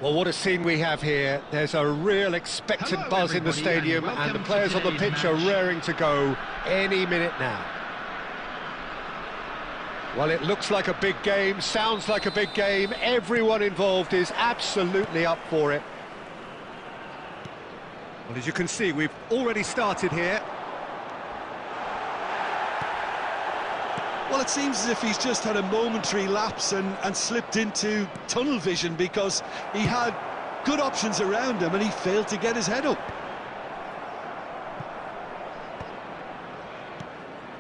Well, what a scene we have here. There's a real expectant buzz in the stadium, and the players on the pitch are raring to go any minute now. Well, it looks like a big game, sounds like a big game. Everyone involved is absolutely up for it. Well, as you can see, we've already started here. Well, it seems as if he's just had a momentary lapse and slipped into tunnel vision, because he had good options around him and he failed to get his head up.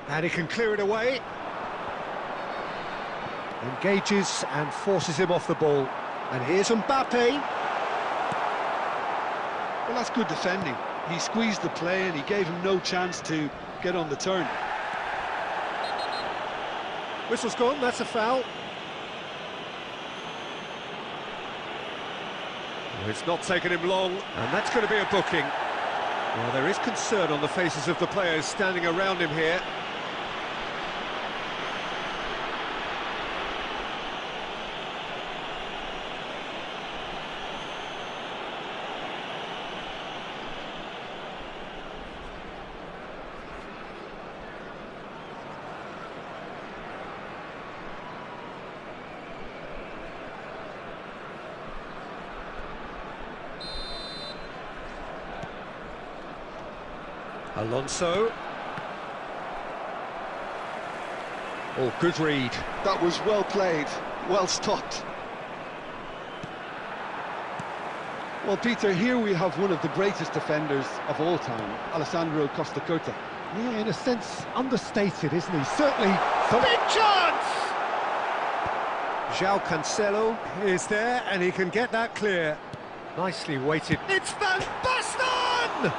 And he can clear it away. Engages and forces him off the ball. And here's Mbappe. Well, that's good defending. He squeezed the play and he gave him no chance to get on the turn. Whistle's gone, that's a foul. Well, it's not taken him long, and that's going to be a booking. Well, there is concern on the faces of the players standing around him here. Alonso. Oh, good read. That was well played, well stopped. Well, Peter, here we have one of the greatest defenders of all time, Alessandro Costacurta. Yeah, in a sense, understated, isn't he? Certainly, big chance! João Cancelo is there, and he can get that clear. Nicely weighted. It's Van Basten!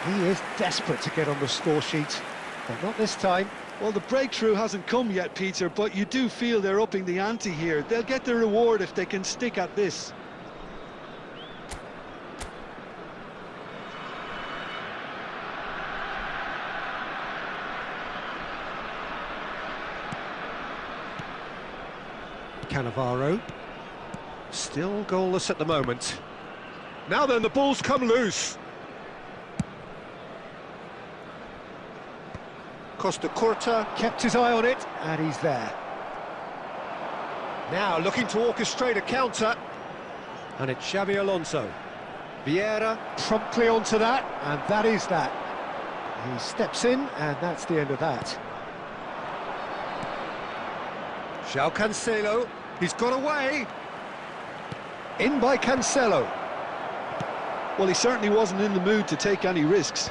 He is desperate to get on the score sheet, but not this time. Well, the breakthrough hasn't come yet, Peter, but you do feel they're upping the ante here. They'll get the reward if they can stick at this. Cannavaro, still goalless at the moment. Now then, the ball's come loose. Costacurta kept his eye on it, and he's there. Now looking to orchestrate a counter, and it's Xabi Alonso. Vieira promptly onto that, and that is that. He steps in, and that's the end of that. João Cancelo, he's got away. In by Cancelo. Well, he certainly wasn't in the mood to take any risks.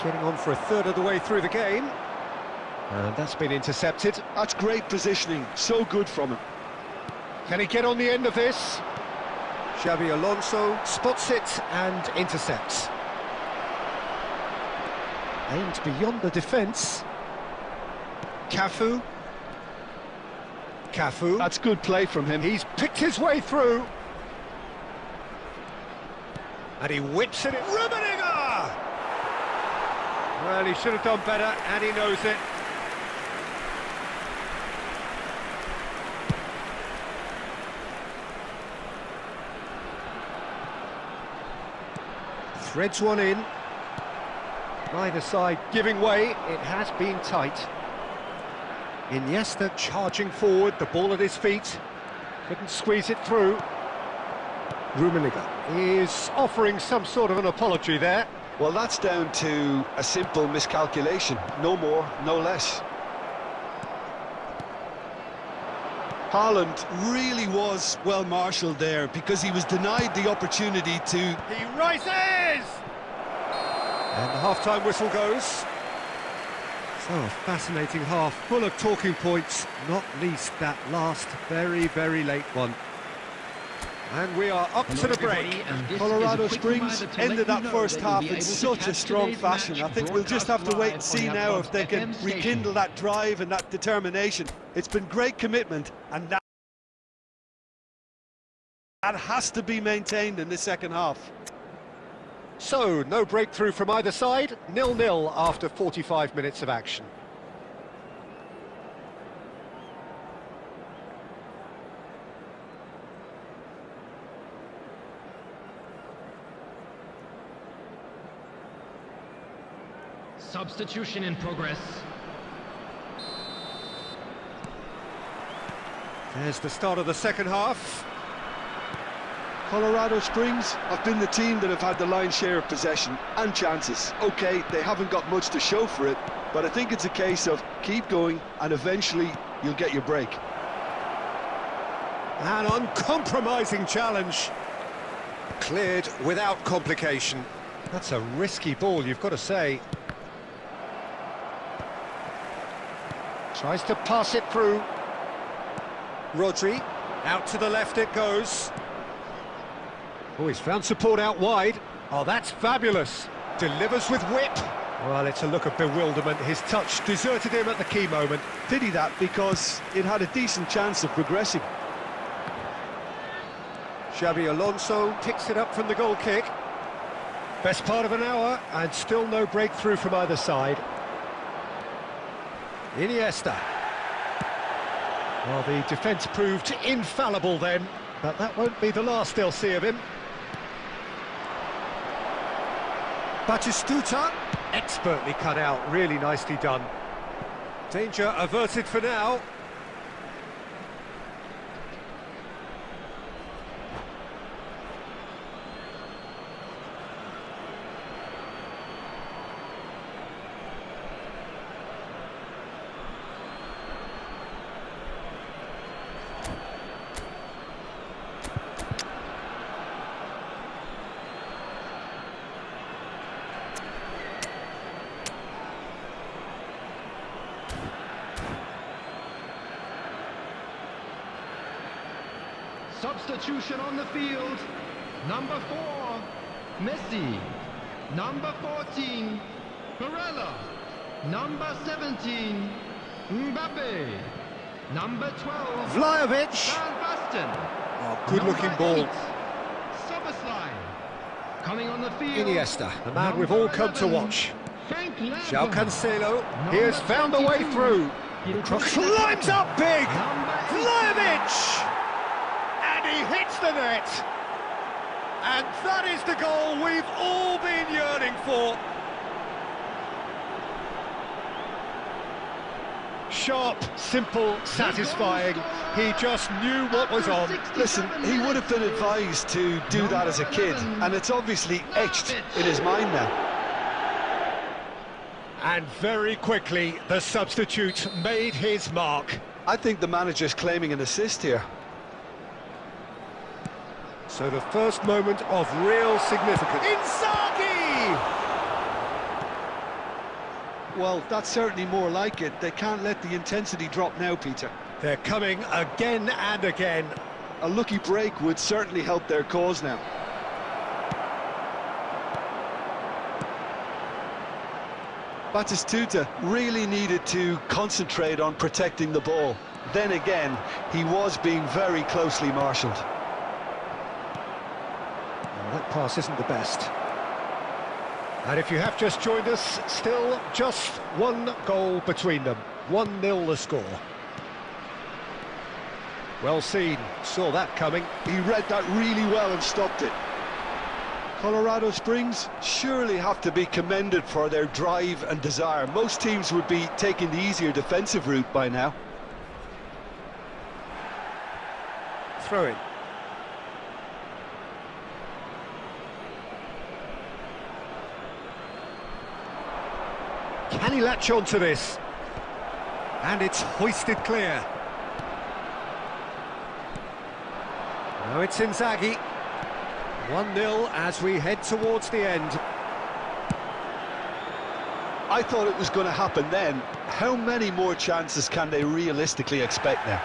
Getting on for a third of the way through the game. And that's been intercepted. That's great positioning, so good from him. Can he get on the end of this? Xabi Alonso spots it and intercepts. Aimed beyond the defence. Cafu. That's good play from him. He's picked his way through. And he whips it in. Rummenigge! Well, he should have done better, and he knows it. Threads one in. Neither side giving way. It has been tight. Iniesta charging forward, the ball at his feet. Couldn't squeeze it through. Rummenigge is offering some sort of an apology there. Well, that's down to a simple miscalculation. No more, no less. Haaland really was well marshalled there, because he was denied the opportunity to... He rises! And the half-time whistle goes. So, a fascinating half, full of talking points, not least that last very, very late one. And we are up to the break. Colorado Springs ended that first half in such a strong fashion. I think we'll just have to wait and see now if they can rekindle that drive and that determination. It's been great commitment, and that has to be maintained in the second half. So, no breakthrough from either side, 0-0 after 45 minutes of action. Substitution in progress. There's the start of the second half. Colorado Springs have been the team that have had the lion's share of possession and chances. Okay, they haven't got much to show for it, but I think it's a case of keep going and eventually you'll get your break. An uncompromising challenge. Cleared without complication. That's a risky ball, you've got to say. Tries to pass it through. Rodri, out to the left it goes. Oh, he's found support out wide. Oh, that's fabulous. Delivers with whip. Well, it's a look of bewilderment. His touch deserted him at the key moment. Pity that, because it had a decent chance of progressing. Xabi Alonso picks it up from the goal kick. Best part of an hour, and still no breakthrough from either side. Iniesta. Well, the defence proved infallible then, but that won't be the last they'll see of him. Batistuta, expertly cut out, really nicely done. Danger averted for now. Substitution on the field. Number 4, Messi. Number 14, Barella. Number 17, Mbappe. Number 12, Vlahovic. Van Basten. Oh, good-looking ball. Szoboszlai. Coming on the field. Iniesta, the man we've all come to watch. Frank Lampard. João Cancelo, he has found a way through. Climbs up big. Vlahovic! And he hits the net. And that is the goal we've all been yearning for. Sharp, simple, satisfying. He just knew what was on. Listen, he would have been advised to do that as a kid, and it's obviously etched in his mind now. And very quickly, the substitute made his mark. I think the manager's claiming an assist here. So the first moment of real significance. Inzaghi! Well, that's certainly more like it. They can't let the intensity drop now, Peter. They're coming again and again. A lucky break would certainly help their cause now. Batistuta really needed to concentrate on protecting the ball. Then again, he was being very closely marshalled. That pass isn't the best. And if you have just joined us, still just one goal between them. 1-0 the score. Well seen, saw that coming. He read that really well and stopped it. Colorado Springs surely have to be commended for their drive and desire. Most teams would be taking the easier defensive route by now. Throw in. Can he latch on to this? And it's hoisted clear. Now it's Inzaghi. 1-0 as we head towards the end. I thought it was going to happen then. How many more chances can they realistically expect now?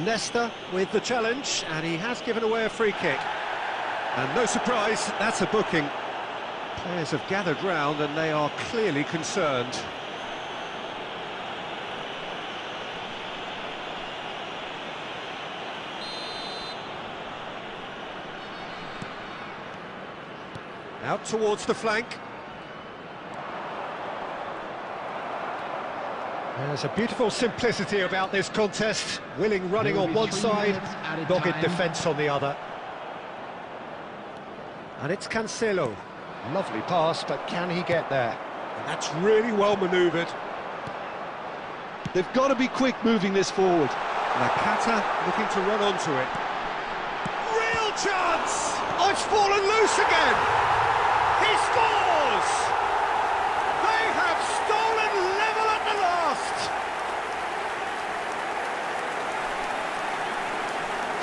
Nesta with the challenge, and he has given away a free kick. And no surprise, that's a booking. Players have gathered round and they are clearly concerned. Out towards the flank. There's a beautiful simplicity about this contest. Willing running on one side, dogged defence on the other. And it's Cancelo. Lovely pass, but can he get there? And that's really well manoeuvred. They've got to be quick moving this forward. Nakata looking to run onto it. Real chance! Oh, it's fallen loose again! He scores! They have stolen level at the last!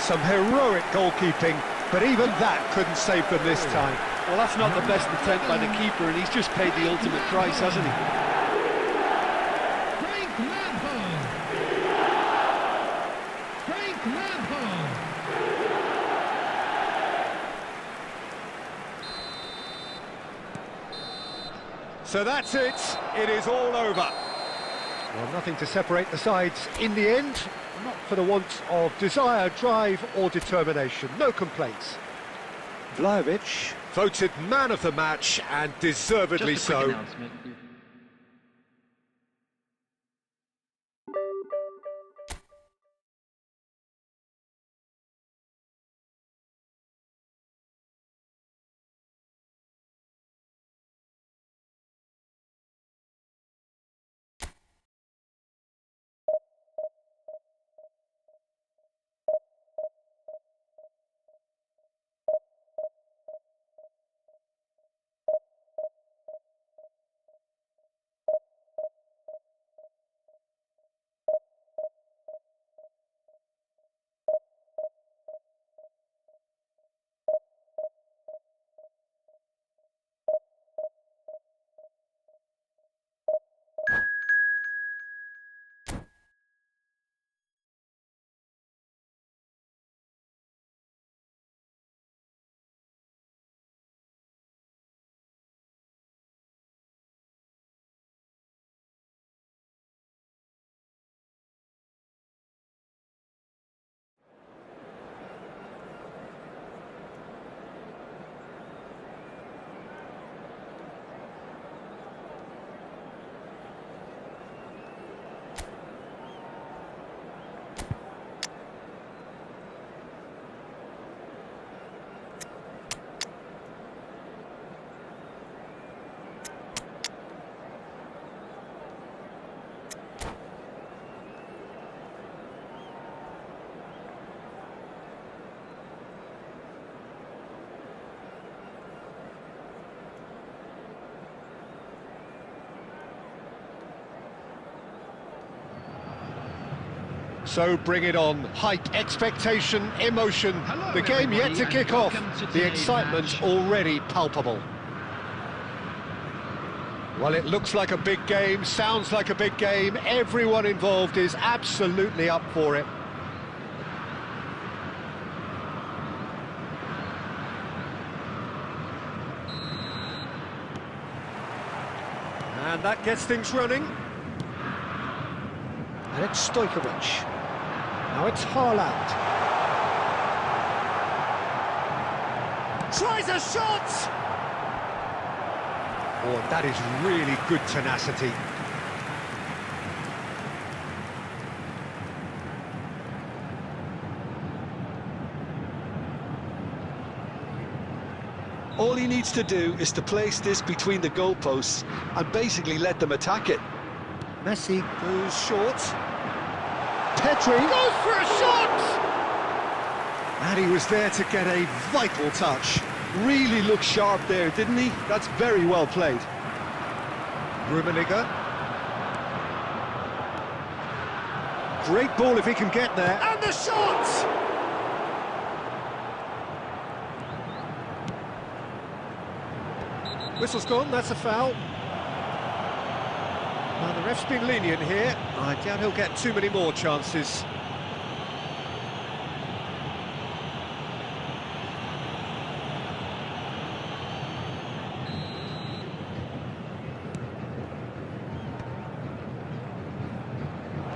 Some heroic goalkeeping, but even that couldn't save them this time. Well, that's not the best attempt by the keeper, and he's just paid the ultimate price, hasn't he? Frank Lampard. Frank Lampard. So that's it. It is all over. Well, nothing to separate the sides in the end. Not for the want of desire, drive or determination. No complaints. Vlahovic voted man of the match, and deservedly Just a quick so. announcement. So bring it on. Hype, expectation, emotion. Hello, The game yet to everybody, kick and off. welcome to The today's excitement match. already palpable. Well, it looks like a big game, sounds like a big game. Everyone involved is absolutely up for it. And that gets things running. And it's Stojkovic. Now it's Haaland. Tries a shot! Oh, that is really good tenacity. All he needs to do is to place this between the goalposts and basically let them attack it. Messi goes short. Pedri goes for a shot! And he was there to get a vital touch. Really looked sharp there, didn't he? That's very well played. Rummenigge. Great ball if he can get there. And the shot! Whistle's gone, that's a foul. Now the ref's been lenient here. I doubt he'll get too many more chances.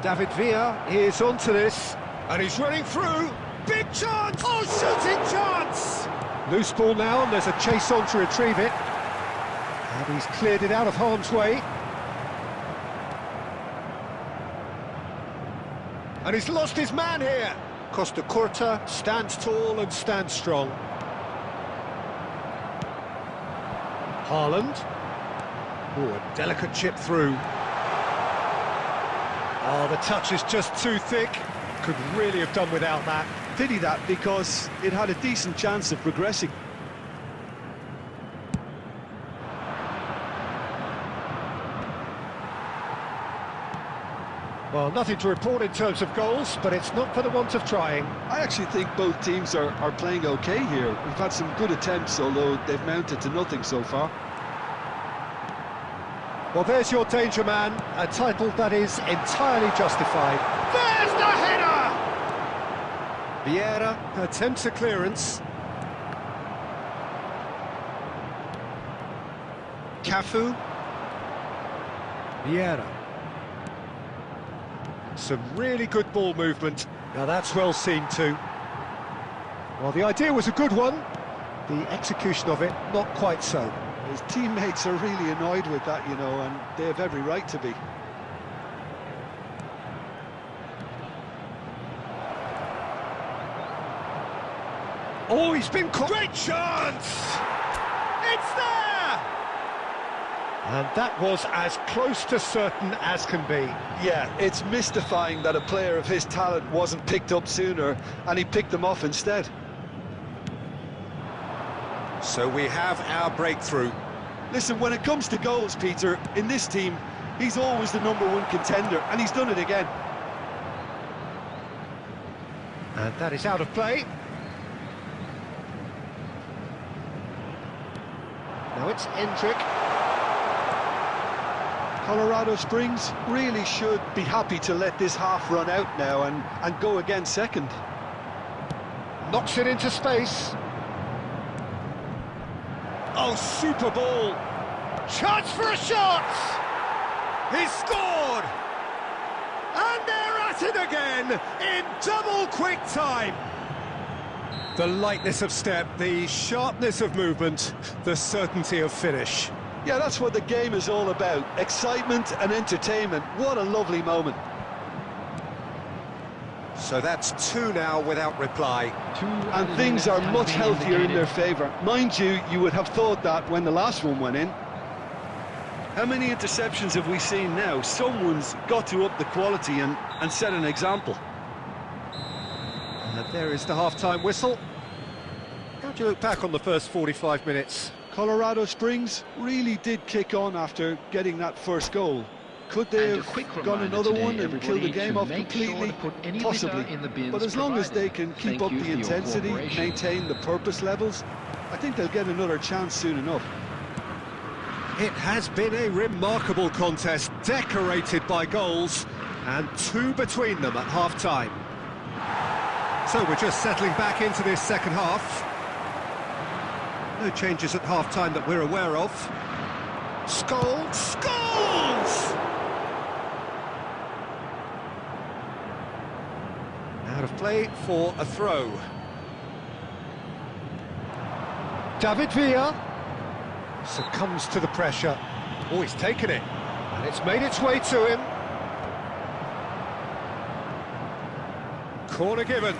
David Villa is onto this, and he's running through. Big chance! Oh, shooting chance! Loose ball now, and there's a chase on to retrieve it. And he's cleared it out of harm's way. And he's lost his man here. Costa Curta stands tall and stands strong. Haaland. Oh, a delicate chip through. Oh, the touch is just too thick. Could really have done without that. Pity that, because it had a decent chance of progressing. Well, nothing to report in terms of goals, but it's not for the want of trying. I actually think both teams are playing okay here. We've had some good attempts, although they've mounted to nothing so far. Well, there's your danger man, a title that is entirely justified. There's the header! Vieira attempts a clearance. Cafu. Vieira. Some really good ball movement. Now that's well seen too. Well, the idea was a good one. The execution of it, not quite so. His teammates are really annoyed with that, you know, and they have every right to be. Oh, he's been caught. Great chance! It's there! And that was as close to certain as can be. Yeah, it's mystifying that a player of his talent wasn't picked up sooner, and he picked them off instead. So we have our breakthrough. Listen, when it comes to goals, Peter, in this team, he's always the #1 contender, and he's done it again. And that is out of play. Now it's Endrick. Colorado Springs really should be happy to let this half run out now and go again second. Knocks it into space. Oh, super ball. Chance for a shot! He's scored! And they're at it again in double quick time. The lightness of step, the sharpness of movement, the certainty of finish. Yeah, that's what the game is all about. Excitement and entertainment. What a lovely moment. So that's 2 now without reply. And things are much healthier in their favour. Mind you, you would have thought that when the last one went in. How many interceptions have we seen now? Someone's got to up the quality and set an example. And there is the half-time whistle. How do you look back on the first 45 minutes? Colorado Springs really did kick on after getting that first goal. Could they have gone another one and killed the game off completely? Possibly. But as long as they can keep up the intensity, maintain the purpose levels, I think they'll get another chance soon enough. It has been a remarkable contest, decorated by goals, and 2 between them at half-time. So we're just settling back into this second half. No changes at half-time that we're aware of. Scholes! Out of play for a throw. David Villa succumbs to the pressure. Oh, he's taken it, and it's made its way to him. Corner given.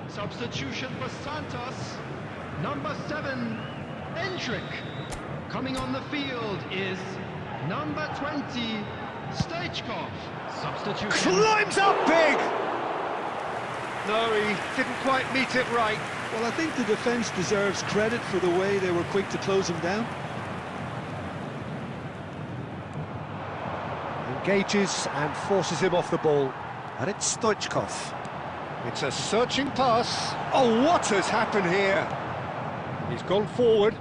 Substitution for Santos. Number 7, Endrick. Coming on the field is number 20, Stoichkov. Substitution. Climbs up big! No, he didn't quite meet it right. Well, I think the defence deserves credit for the way they were quick to close him down. Engages and forces him off the ball. And it's Stoichkov. It's a searching pass. Oh, what has happened here? He's gone forward.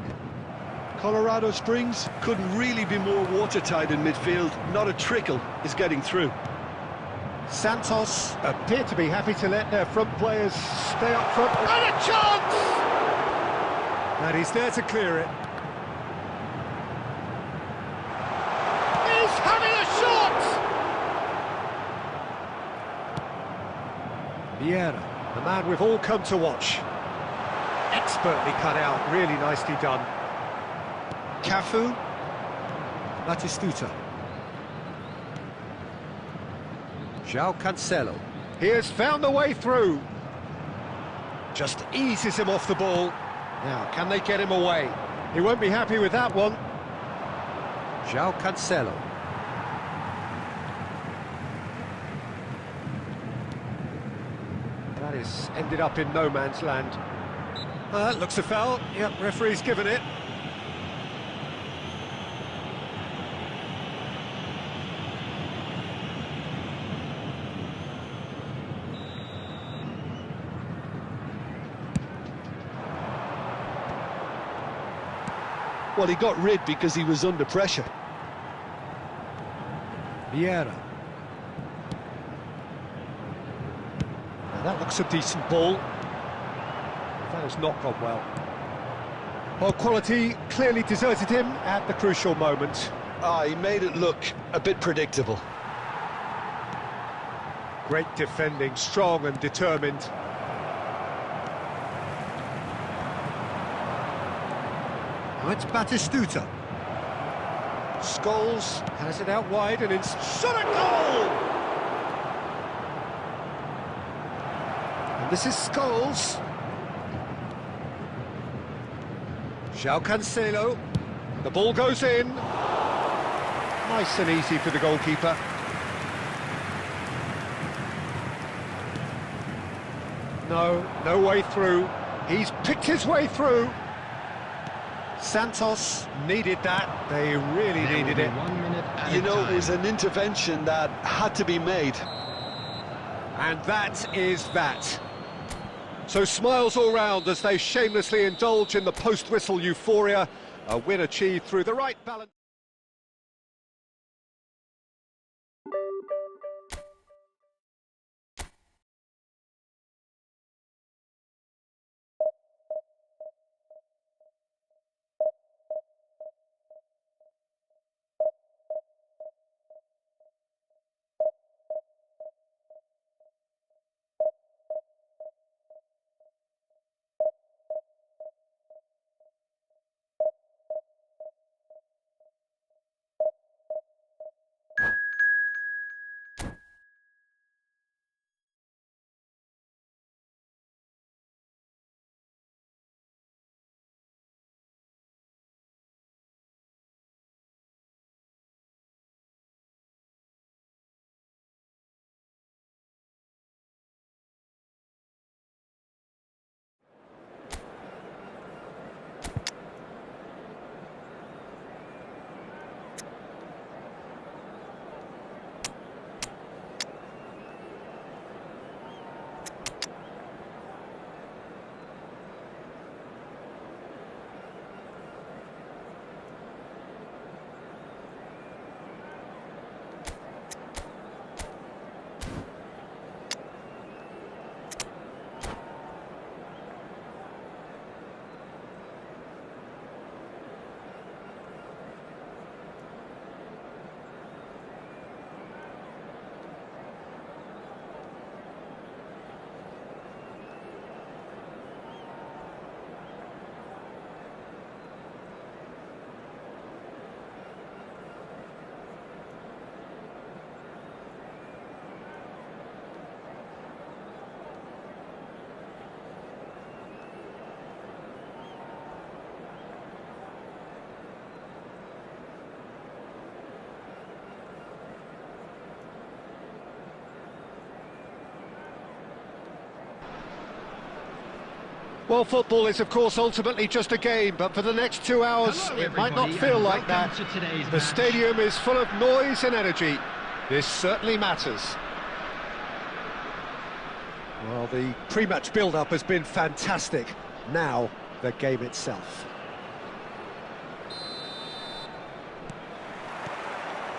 Colorado Springs couldn't really be more watertight in midfield. Not a trickle is getting through. Santos appear to be happy to let their front players stay up front. And a chance! And he's there to clear it. He's having a shot! Vieira. The man we've all come to watch. Expertly cut out, really nicely done. Cafu. Batistuta. João Cancelo. He has found the way through. Just eases him off the ball. Now, can they get him away? He won't be happy with that one. João Cancelo. That is ended up in no man's land. Looks a foul. Yep, referee's given it. Well, he got rid because he was under pressure. Vieira. Now that looks a decent ball. That has not gone well. Well, quality clearly deserted him at the crucial moment. He made it look a bit predictable. Great defending, strong and determined. Oh, it's Batistuta. Scholes has it out wide and it's shot a goal! And this is Scholes. João Cancelo. The ball goes in. Nice and easy for the goalkeeper. No way through. He's picked his way through. Santos needed that. They really needed it. 1 minute at You a know, time. it was an intervention that had to be made. And that is that. So smiles all round as they shamelessly indulge in the post-whistle euphoria. A win achieved through the right balance. Well, football is, of course, ultimately just a game, but for the next 2 hours, Hello, it might not everybody, feel and like that. welcome to today's The match. stadium is full of noise and energy. This certainly matters. Well, the pre-match build-up has been fantastic. Now, the game itself.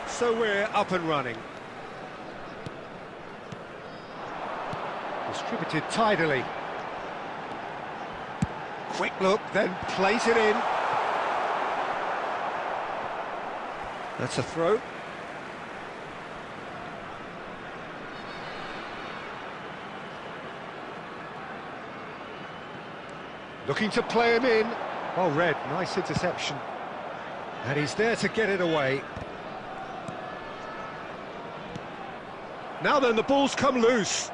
So we're up and running. Distributed tidily. Quick look, then plays it in. That's a throw. Looking to play him in. Well read, nice interception. And he's there to get it away. Now then, the ball's come loose.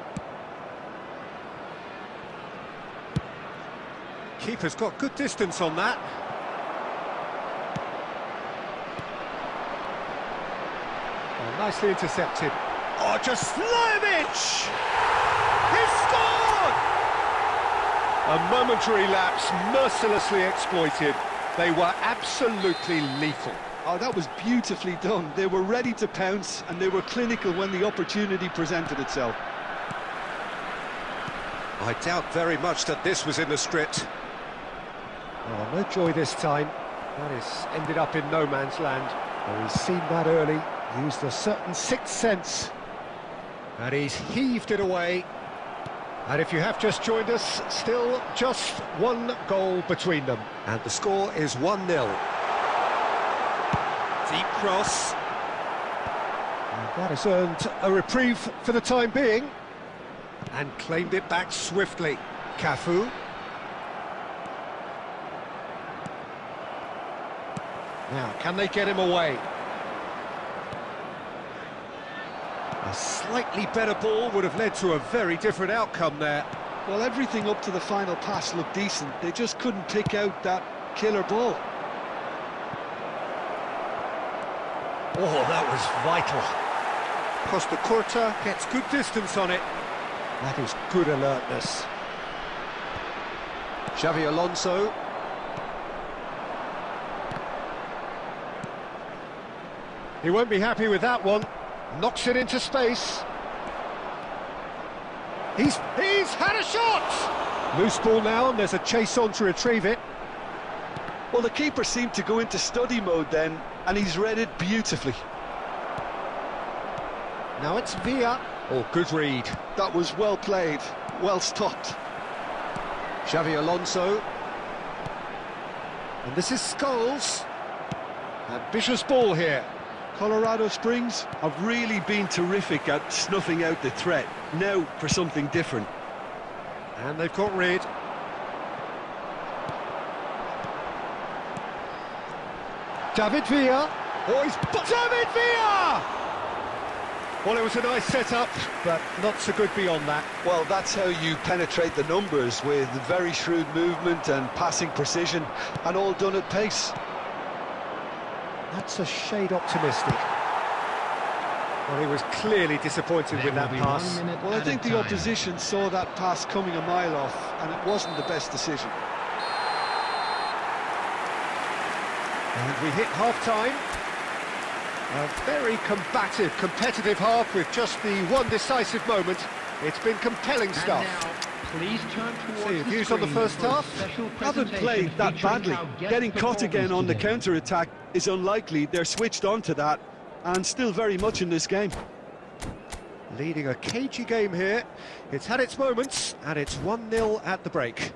Keeper's got good distance on that. Oh, nicely intercepted. Oh, Jaslovic! He scored! A momentary lapse, mercilessly exploited. They were absolutely lethal. Oh, that was beautifully done. They were ready to pounce, and they were clinical when the opportunity presented itself. I doubt very much that this was in the script. Oh, no joy this time. That is ended up in no man's land. Oh, he's seen that early, used a certain sixth sense. And he's heaved it away. And if you have just joined us, still just one goal between them. And the score is 1-0. Deep cross. And that has earned a reprieve for the time being. And claimed it back swiftly. Cafu. Now, can they get him away? A slightly better ball would have led to a very different outcome there. Well, everything up to the final pass looked decent. They just couldn't pick out that killer ball. Oh, that was vital. Costa Curta gets good distance on it. That is good alertness. Xavi Alonso. He won't be happy with that one. Knocks it into space. He's had a shot! Loose ball now, and there's a chase on to retrieve it. Well, the keeper seemed to go into study mode then, and he's read it beautifully. Now it's Villa. Oh, good read. That was well played, well stopped. Xavi Alonso. And this is Scholes. Ambitious ball here. Colorado Springs have really been terrific at snuffing out the threat. Now for something different. And they've got rid. David Villa. Oh, David Villa! Well, it was a nice setup, but not so good beyond that. Well, that's how you penetrate the numbers, with very shrewd movement and passing precision, and all done at pace. That's a shade optimistic. Well, he was clearly disappointed with that pass. Well, I think the opposition saw that pass coming a mile off, and it wasn't the best decision. And we hit half-time. A very combative, competitive half with just the one decisive moment. It's been compelling stuff. Please turn towards See, views on the first half? Haven't played that badly. Getting caught again on the counter-attack is unlikely. They're switched on to that, and still very much in this game. Leading a cagey game here. It's had its moments, and it's 1-0 at the break.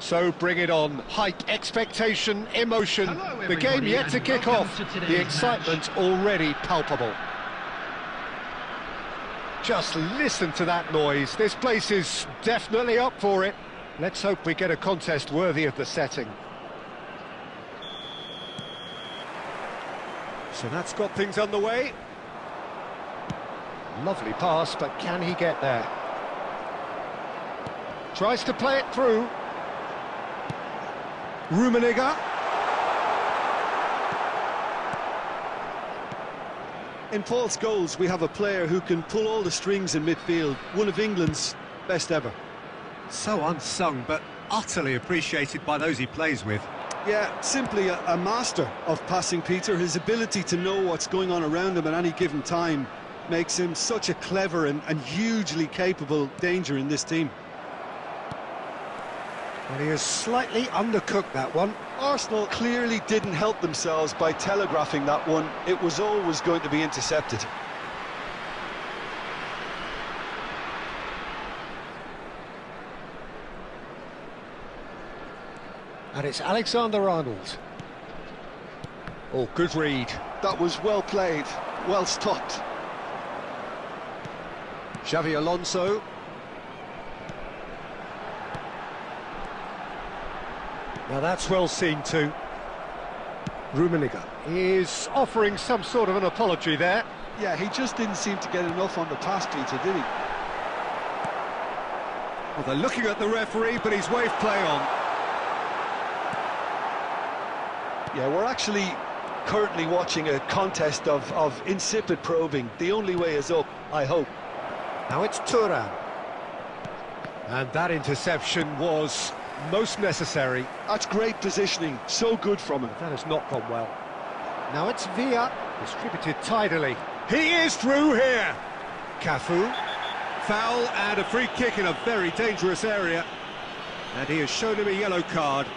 So bring it on. Hype, expectation, emotion. Hello, The game everybody, yet to and kick welcome off. to today's The excitement already palpable. Just listen to that noise. This place is definitely up for it. Let's hope we get a contest worthy of the setting. So that's got things underway. Lovely pass, but can he get there? Tries to play it through. Rummenigge. In false goals, we have a player who can pull all the strings in midfield. One of England's best ever. So unsung, but utterly appreciated by those he plays with. Yeah, simply a master of passing, Peter. His ability to know what's going on around him at any given time makes him such a clever and hugely capable danger in this team. And he has slightly undercooked that one. Arsenal clearly didn't help themselves by telegraphing that one. It was always going to be intercepted. And it's Alexander-Arnold. Oh, good read. That was well played, well stopped. Xavi Alonso. Now that's well seen too. Rummenigge is offering some sort of an apology there. Yeah, he just didn't seem to get enough on the pass, Peter, did he? Well, they're looking at the referee, but he's waved play on. Yeah, we're actually currently watching a contest of insipid probing. The only way is up, I hope. Now it's Thuram. And that interception was most necessary. That's great positioning, so good from him. That has not gone well. Now it's Villa, distributed tidily. He is through here. Cafu. Foul and a free kick in a very dangerous area. And he has shown him a yellow card.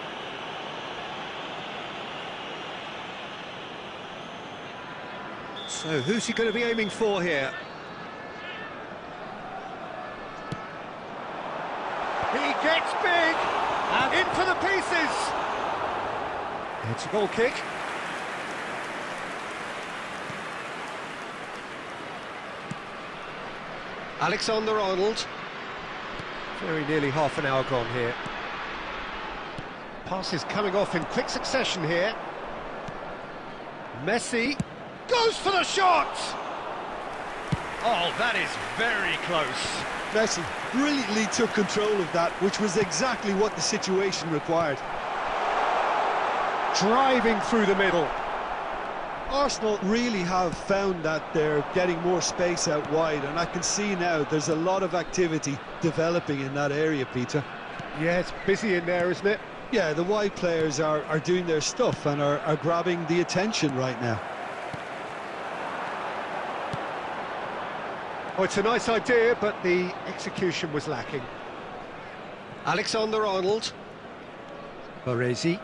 So who's he going to be aiming for here? He gets big, and in for the pieces. It's a goal kick. Alexander-Arnold. Very nearly half an hour gone here. Passes coming off in quick succession here. Messi goes for the shot! Oh, that is very close. Messi brilliantly took control of that, which was exactly what the situation required. Driving through the middle. Arsenal really have found that they're getting more space out wide, and I can see now there's a lot of activity developing in that area, Peter. Yeah, it's busy in there, isn't it? Yeah, the wide players are doing their stuff and are grabbing the attention right now. Oh, it's a nice idea, but the execution was lacking. Alexander-Arnold. Baresi.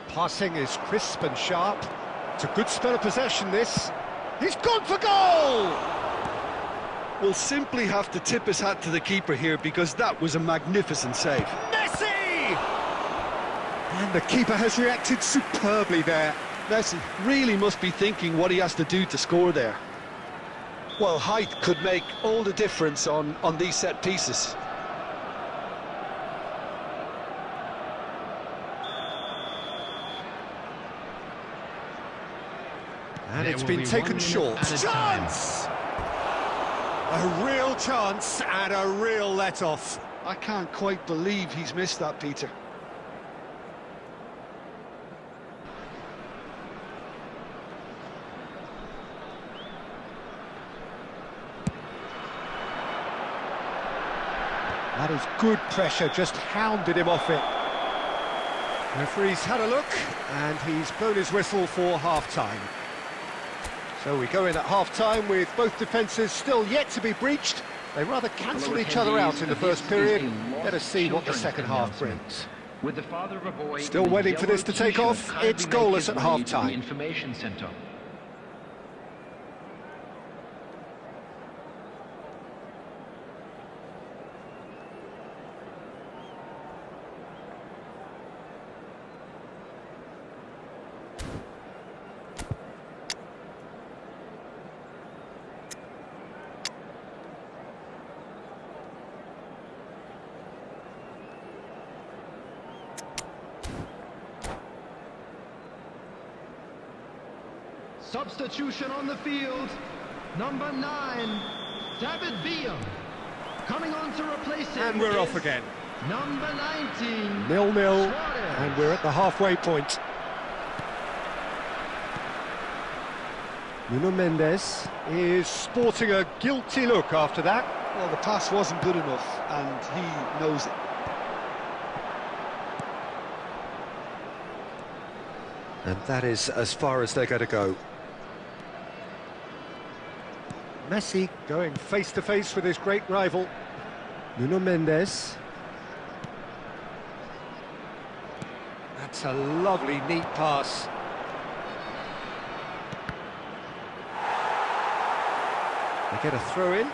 Passing is crisp and sharp. It's a good spell of possession, this. He's gone for goal! We'll simply have to tip his hat to the keeper here, because that was a magnificent save. Messi! And the keeper has reacted superbly there. Messi really must be thinking what he has to do to score there. Well, height could make all the difference on these set pieces. And it's been taken short. Chance! A real chance and a real let-off. I can't quite believe he's missed that, Peter. That is good pressure, just hounded him off it. Referee's had a look, and he's blown his whistle for half-time. So we go in at half-time with both defences still yet to be breached. They rather cancelled each other out in the first period. Let us see what the second half brings. With the father of a boy Still waiting for this to take off. It's goalless at half-time. Information centre. Substitution on the field. Number 9, David Villa. Coming on to replace him. And we're off again. Number 19. 0-0, Suarez. and we're at the halfway point. Nuno Mendes is sporting a guilty look after that. Well, the pass wasn't good enough, and he knows it. And that is as far as they're going to go. Messi going face-to-face with his great rival. Nuno Mendes. That's a lovely, neat pass. They get a throw-in.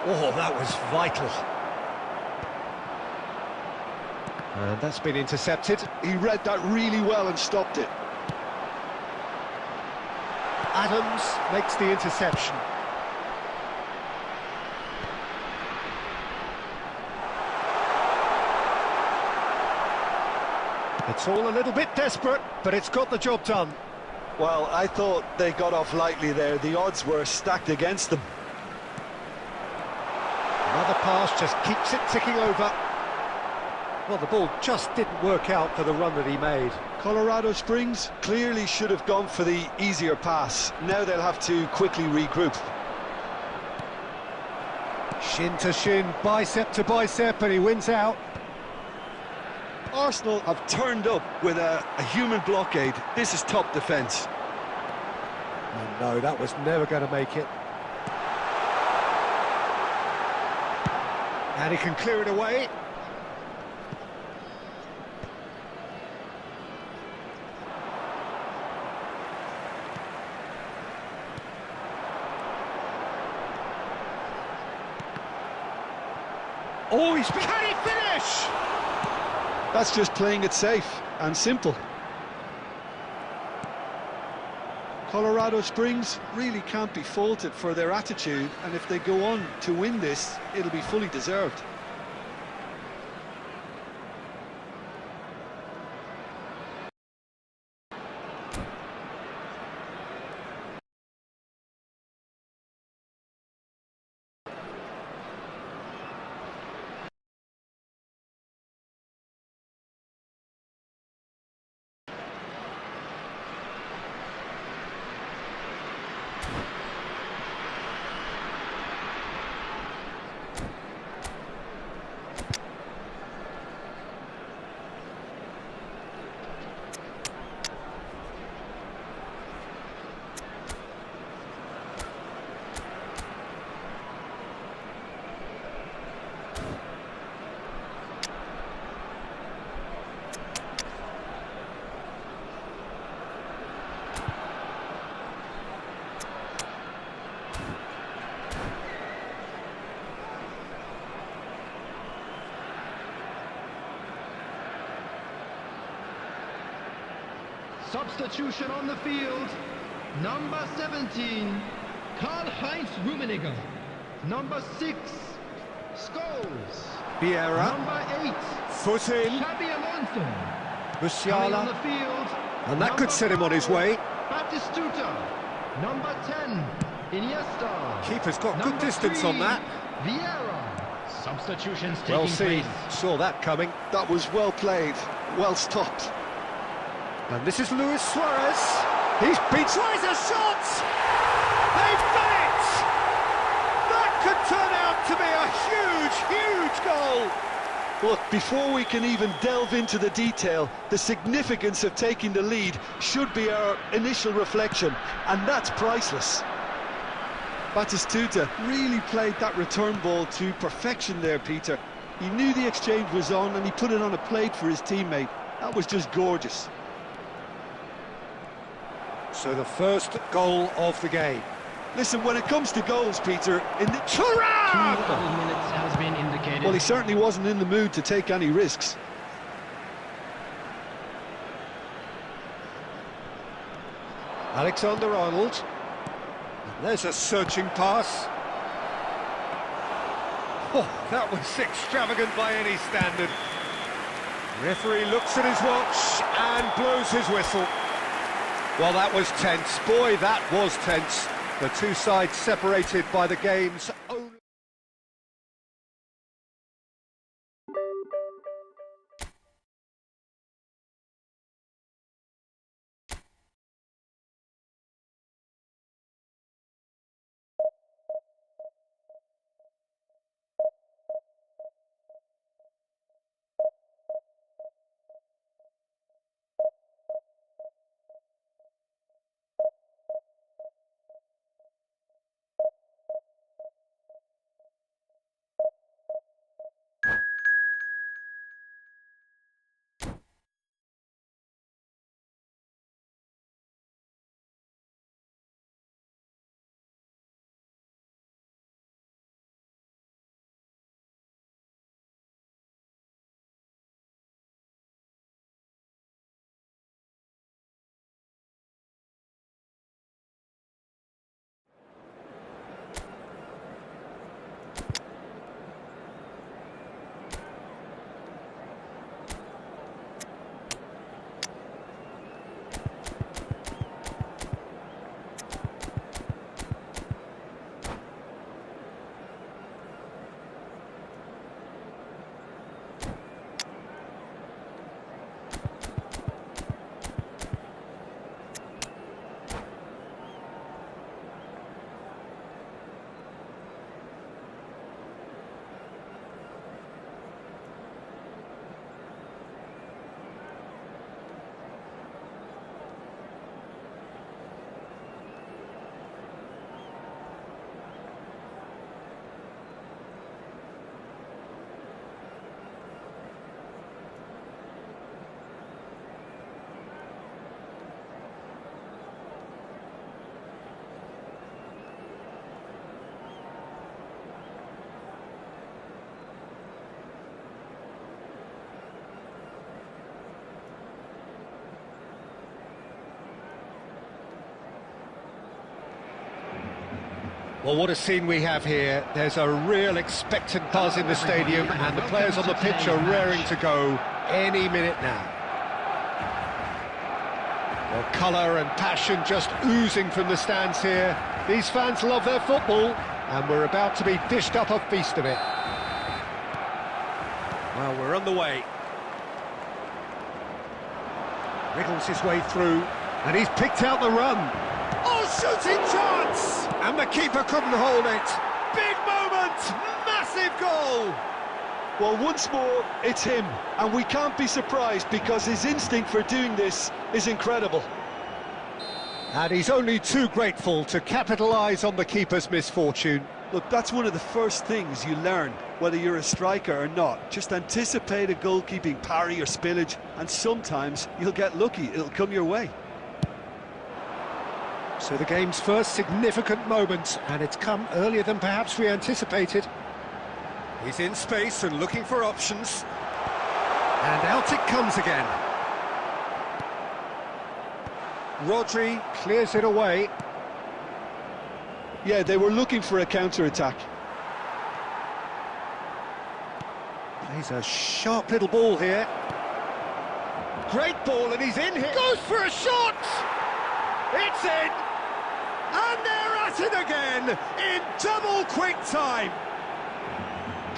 Oh, that was vital. And that's been intercepted. He read that really well and stopped it. Adams makes the interception. It's all a little bit desperate, but it's got the job done. Well, I thought they got off lightly there. The odds were stacked against them. Another pass just keeps it ticking over. Well, the ball just didn't work out for the run that he made. Colorado Springs clearly should have gone for the easier pass. Now they'll have to quickly regroup. Shin to shin, bicep to bicep, and he wins out. Arsenal have turned up with a human blockade. This is top defence. Oh, no, that was never going to make it. And he can clear it away. Oh, can he finish? That's just playing it safe and simple. Colorado Springs really can't be faulted for their attitude, and if they go on to win this, it'll be fully deserved. Substitution on the field. Number 17, Karl-Heinz Rummenigge. Number 6, Scholes. Vieira. Number 8, Foot in. Xabi Alonso. Coming on the Musiala. field. And that could set him on his way. Batistuta. Number 10, Iniesta. Keeper's got good Number distance 3, on that. Vieira. Substitutions taking Well seen. place. Saw that coming. That was well played, well stopped. And this is Luis Suarez. He's beat. Tries a shot! They've done it! That could turn out to be a huge, huge goal. Look, before we can even delve into the detail, the significance of taking the lead should be our initial reflection, and that's priceless. Batistuta really played that return ball to perfection there, Peter. He knew the exchange was on and he put it on a plate for his teammate. That was just gorgeous. So the first goal of the game. Listen, when it comes to goals, Peter, in the... Thuram! 2 double minutes has been indicated. Well, he certainly wasn't in the mood to take any risks. Alexander-Arnold. There's a searching pass. Oh, that was extravagant by any standard. Referee looks at his watch and blows his whistle. Well, that was tense. Boy, that was tense. The two sides separated by the game's own... Well, what a scene we have here. There's a real expectant buzz in the stadium, and the players on the pitch are raring to go any minute now. Well, colour and passion just oozing from the stands here. These fans love their football, and we're about to be dished up a feast of it. Well, we're on the way. Wriggles his way through, and he's picked out the run. Oh, shooting chance! And the keeper couldn't hold it. Big moment! Massive goal! Well, once more, it's him. And we can't be surprised because his instinct for doing this is incredible. And he's only too grateful to capitalise on the keeper's misfortune. Look, that's one of the first things you learn, whether you're a striker or not. Just anticipate a goalkeeping parry or spillage, and sometimes you'll get lucky. It'll come your way. So the game's first significant moment, and it's come earlier than perhaps we anticipated. He's in space and looking for options. And out it comes again. Rodri clears it away. Yeah, they were looking for a counter-attack. Plays a sharp little ball here. Great ball, and he's in here. Goes for a shot! It's in! And they're at it again, in double quick time.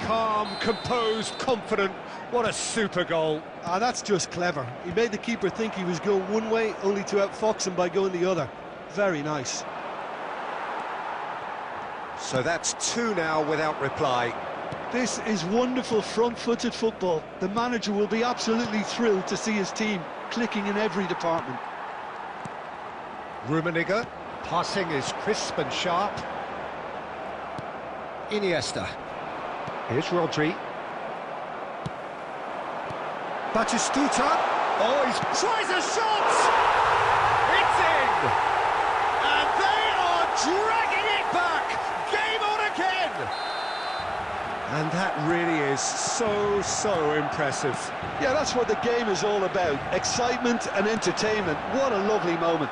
Calm, composed, confident. What a super goal. Ah, that's just clever. He made the keeper think he was going one way, only to outfox him by going the other. Very nice. So that's two now without reply. This is wonderful front-footed football. The manager will be absolutely thrilled to see his team clicking in every department. Rummenigge, passing is crisp and sharp. Iniesta. Here's Rodri. Batistuta. Oh, he tries a shot! It's in! And they are dragging it back! Game on again! And that really is so impressive. Yeah, that's what the game is all about. Excitement and entertainment. What a lovely moment.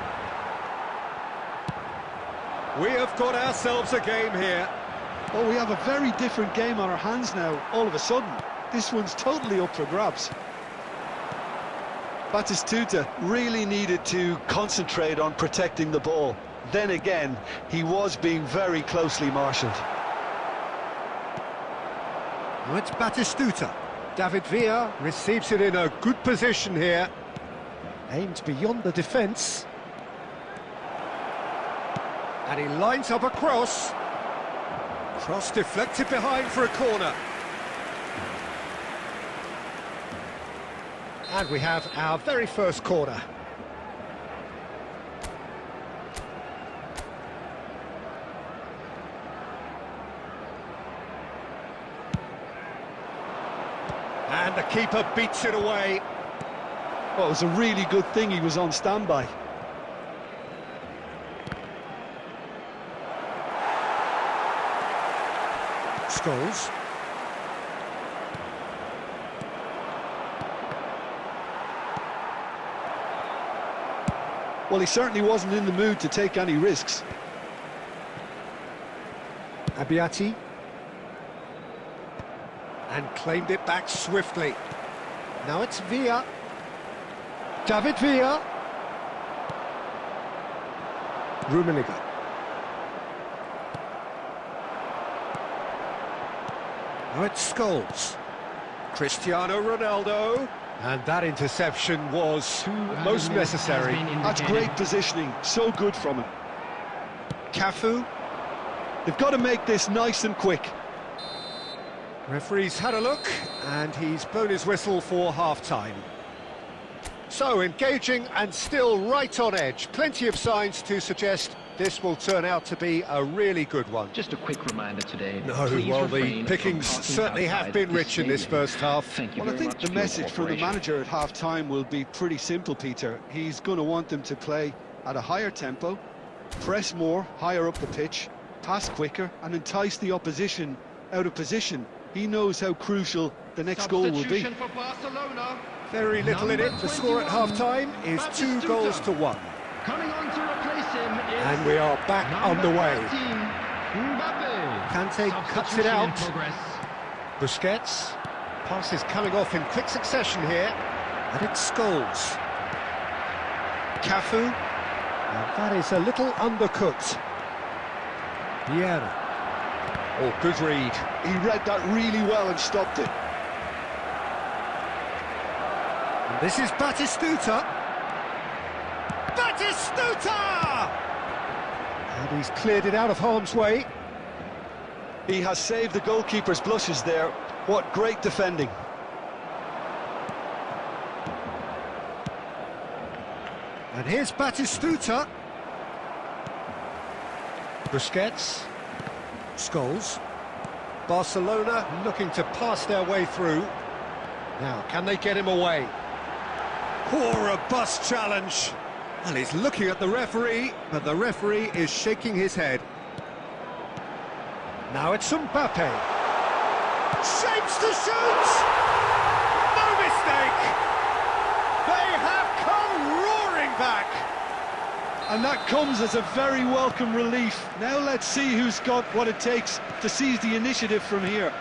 We have got ourselves a game here. Oh, we have a very different game on our hands now, all of a sudden. This one's totally up for grabs. Batistuta really needed to concentrate on protecting the ball. Then again, he was being very closely marshalled. Now it's Batistuta. David Villa receives it in a good position here. Aims beyond the defence. And he lines up a cross. Cross deflected behind for a corner. And we have our very first corner. And the keeper beats it away. Well, it was a really good thing he was on standby. Scholes. Well, he certainly wasn't in the mood to take any risks. Abiati. And claimed it back swiftly. Now it's Villa. David Villa. Rummenigge. Now it's Scholes. Cristiano Ronaldo. And that interception was most necessary. That's great positioning, so good from him. Cafu. They've got to make this nice and quick. Referee's had a look, and he's blown his whistle for half-time. So, engaging and still right on edge. Plenty of signs to suggest this will turn out to be a really good one. Just a quick reminder today. No, well, the pickings certainly have been rich in this first half. Well, I think the message from the manager at half-time will be pretty simple, Peter. He's going to want them to play at a higher tempo, press more, higher up the pitch, pass quicker, and entice the opposition out of position. He knows how crucial the next goal will be. For Barcelona. Very little in it. The score at half-time is 2-1. Coming on to replace him is And we are back on the way. 13, Mbappe. Kante cuts it out. Progress. Busquets. Pass is coming off in quick succession here. And it's Scholes. Cafu. And that is a little undercooked. Vieira. Oh, good read. He read that really well and stopped it. And this is Batistuta. Batistuta! And he's cleared it out of harm's way. He has saved the goalkeeper's blushes there. What great defending. And here's Batistuta. Busquets. Scholes. Barcelona looking to pass their way through. Now, can they get him away? Poor, robust challenge. Well, he's looking at the referee, but the referee is shaking his head. Now it's Mbappe. Shapes to shoot! No mistake! They have come roaring back! And that comes as a very welcome relief. Now let's see who's got what it takes to seize the initiative from here.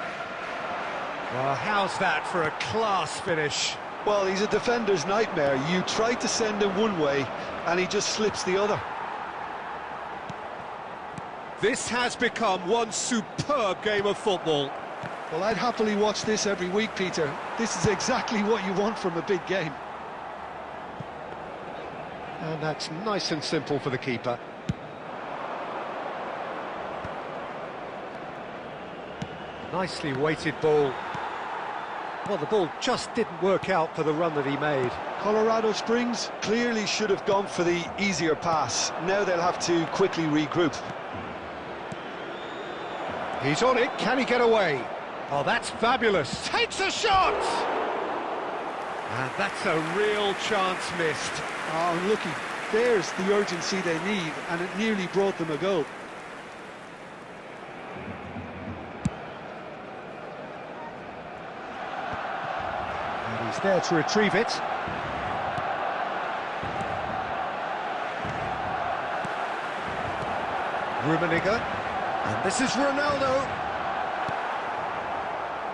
Well, how's that for a class finish? Well, he's a defender's nightmare. You try to send him one way, and he just slips the other. This has become one superb game of football. Well, I'd happily watch this every week, Peter. This is exactly what you want from a big game. And that's nice and simple for the keeper. Nicely weighted ball. Well, the ball just didn't work out for the run that he made. Colorado Springs clearly should have gone for the easier pass. Now they'll have to quickly regroup. He's on it, can he get away? Oh, that's fabulous. Takes a shot! And that's a real chance missed. Oh, unlucky. There's the urgency they need, and it nearly brought them a goal. And he's there to retrieve it. Rummenigge. And this is Ronaldo.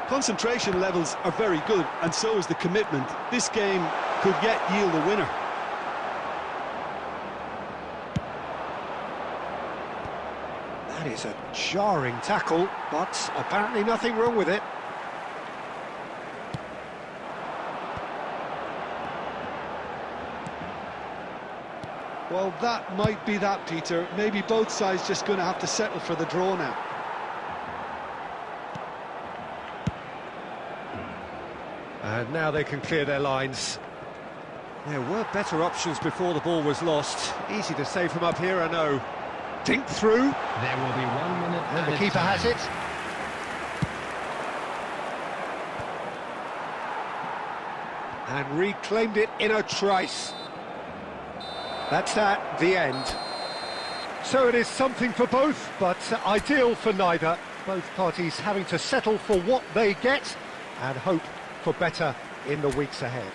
Concentration levels are very good, and so is the commitment. This game could yet yield a winner. That is a jarring tackle, but apparently nothing wrong with it. Well, that might be that, Peter. Maybe both sides just going to have to settle for the draw now. And now they can clear their lines. There were better options before the ball was lost. Easy to say from up here, I know. Dink through. There will be 1 minute And the keeper has it. And reclaimed it in a trice. That's that, the end. So it is something for both, but ideal for neither. Both parties having to settle for what they get and hope for better in the weeks ahead.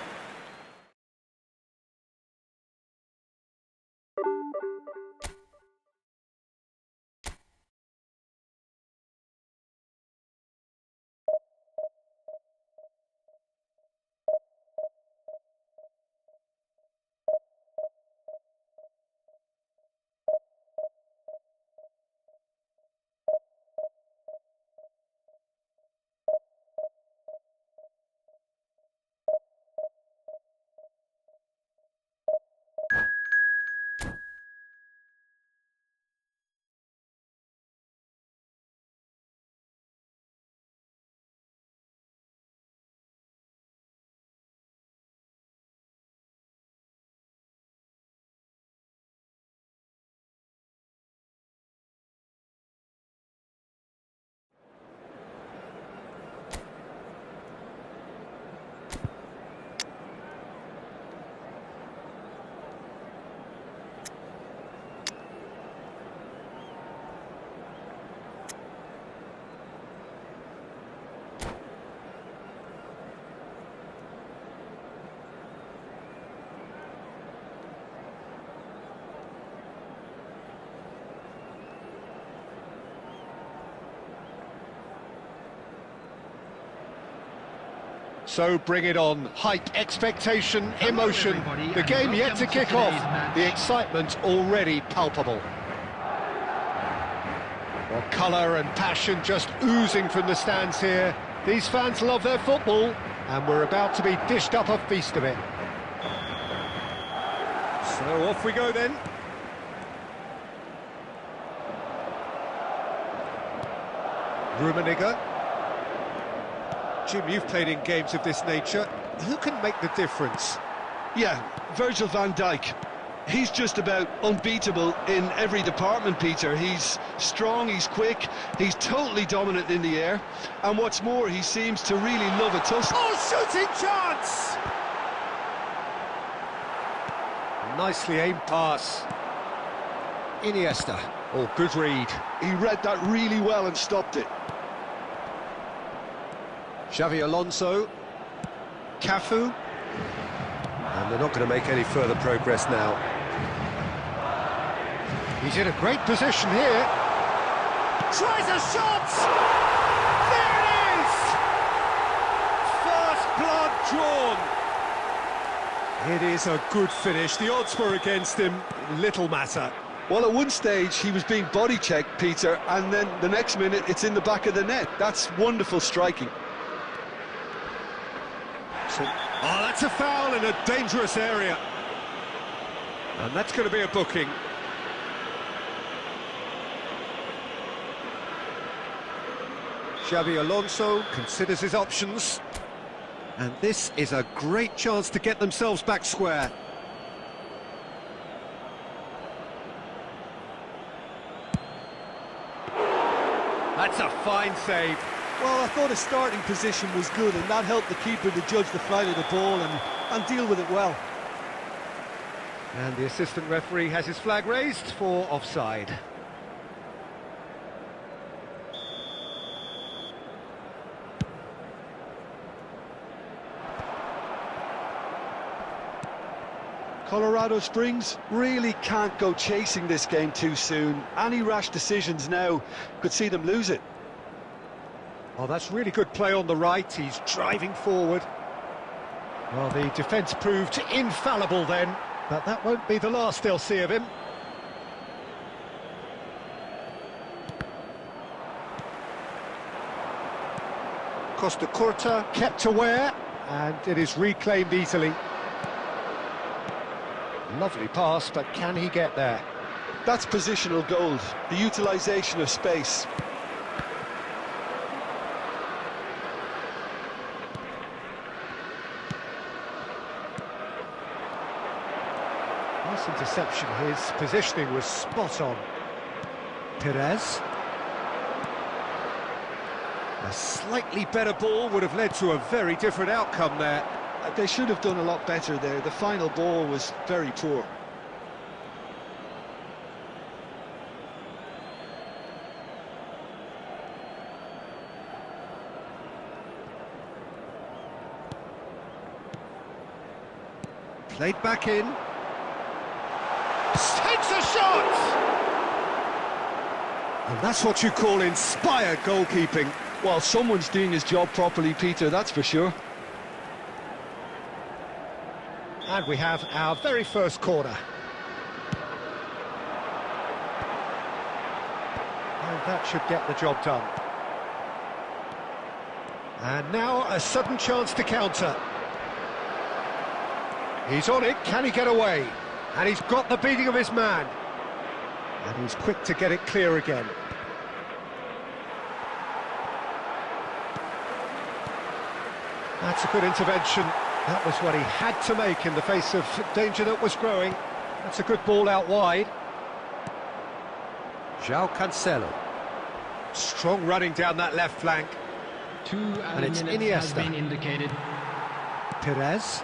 So bring it on. Hype, expectation, emotion. The game yet to kick off. The excitement already palpable. Well, colour and passion just oozing from the stands here. These fans love their football, and we're about to be dished up a feast of it. So off we go then. Rummenigge. Jim, you've played in games of this nature. Who can make the difference? Yeah, Virgil van Dijk. He's just about unbeatable in every department, Peter. He's strong, he's quick, he's totally dominant in the air. And what's more, he seems to really love a tussle. Oh, shooting chance! Nicely aimed pass. Iniesta. Oh, good read. He read that really well and stopped it. Xavi Alonso, Cafu, and they're not going to make any further progress now. He's in a great position here. Tries a shot! There it is! First blood drawn. It is a good finish. The odds were against him. Little matter. Well, at one stage he was being body checked, Peter, and then the next minute it's in the back of the net. That's wonderful striking. Oh, that's a foul in a dangerous area. And that's going to be a booking. Xavi Alonso considers his options. And this is a great chance to get themselves back square. That's a fine save. Well, I thought his starting position was good, and that helped the keeper to judge the flight of the ball and deal with it well. And the assistant referee has his flag raised for offside. Colorado Springs really can't go chasing this game too soon. Any rash decisions now could see them lose it. Oh, that's really good play on the right. He's driving forward. Well, the defence proved infallible then, but that won't be the last they'll see of him. Costa Curta kept aware, and it is reclaimed easily. Lovely pass, but can he get there? That's positional gold, the utilisation of space. Nice interception, his positioning was spot on. Perez. A slightly better ball would have led to a very different outcome there. They should have done a lot better there. The final ball was very poor. Played back in. Takes a shot! And that's what you call inspired goalkeeping. Well, someone's doing his job properly, Peter, that's for sure. And we have our very first corner. And that should get the job done. And now a sudden chance to counter. He's on it, can he get away? And he's got the beating of his man. And he's quick to get it clear again. That's a good intervention. That was what he had to make in the face of danger that was growing. That's a good ball out wide. João Cancelo. Strong running down that left flank. And it's Iniesta. Has been indicated. Perez.